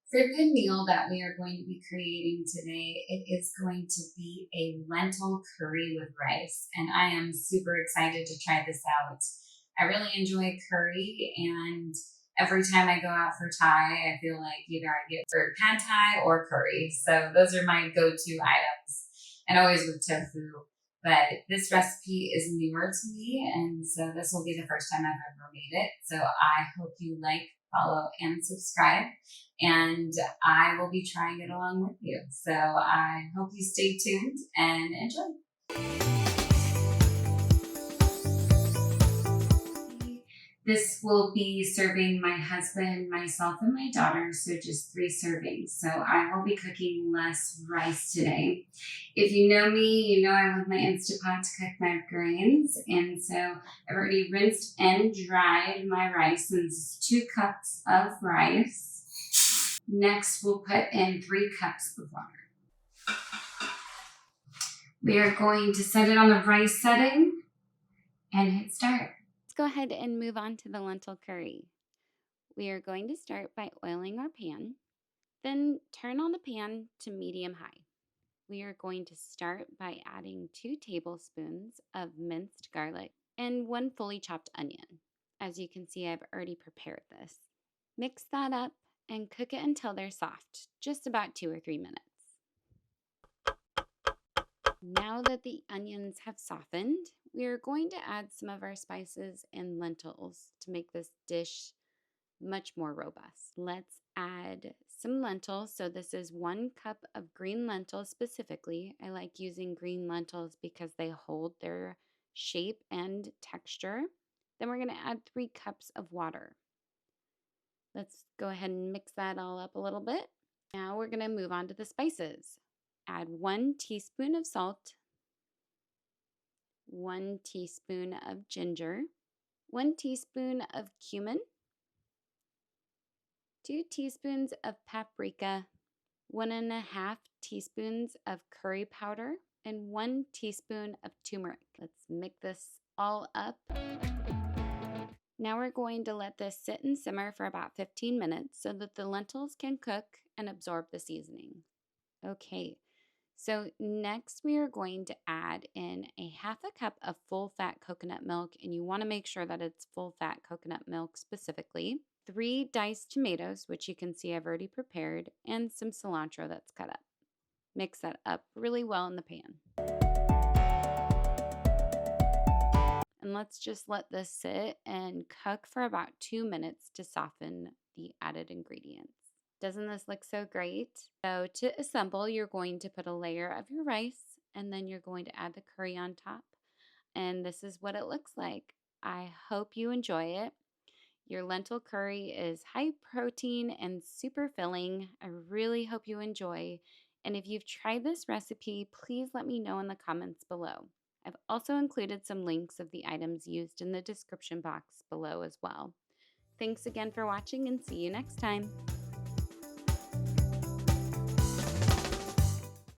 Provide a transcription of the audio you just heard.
For the meal that we are going to be creating today, it is going to be a lentil curry with rice, and I am super excited to try this out. I really enjoy curry, and every time I go out for Thai, I feel like either I get for pad Thai or curry. So those are my go-to items, and always with tofu. But this recipe is newer to me, and so this will be the first time I've ever made it. So I hope you like, follow, and subscribe, and I will be trying it along with you. So I hope you stay tuned and enjoy. This will be serving my husband, myself, and my daughter, so just 3 servings. So I will be cooking less rice today. If you know me, you know I love my Instapot to cook my grains. And so I've already rinsed and dried my rice. And this is 2 cups of rice. Next, we'll put in 3 cups of water. We are going to set it on the rice setting and hit start. Let's go ahead and move on to the lentil curry. We are going to start by oiling our pan, then turn on the pan to medium high. We are going to start by adding 2 tablespoons of minced garlic and 1 fully chopped onion. As you can see, I've already prepared this. Mix that up and cook it until they're soft, just about 2 or 3 minutes. Now that the onions have softened, we are going to add some of our spices and lentils to make this dish much more robust. Let's add some lentils. So this is 1 cup of green lentils specifically. I like using green lentils because they hold their shape and texture. Then we're going to add 3 cups of water. Let's go ahead and mix that all up a little bit. Now we're going to move on to the spices. Add 1 teaspoon of salt, 1 teaspoon of ginger, 1 teaspoon of cumin, 2 teaspoons of paprika, 1.5 teaspoons of curry powder, and 1 teaspoon of turmeric. Let's mix this all up. Now we're going to let this sit and simmer for about 15 minutes so that the lentils can cook and absorb the seasoning. Okay, so next we are going to add in a 1/2 cup of full fat coconut milk, and you want to make sure that it's full fat coconut milk specifically. 3 diced tomatoes, which you can see I've already prepared, and some cilantro that's cut up. Mix that up really well in the pan. And let's just let this sit and cook for about 2 minutes to soften the added ingredients. Doesn't this look so great? So to assemble, you're going to put a layer of your rice and then you're going to add the curry on top. And this is what it looks like. I hope you enjoy it. Your lentil curry is high protein and super filling. I really hope you enjoy. And if you've tried this recipe, please let me know in the comments below. I've also included some links of the items used in the description box below as well. Thanks again for watching and see you next time.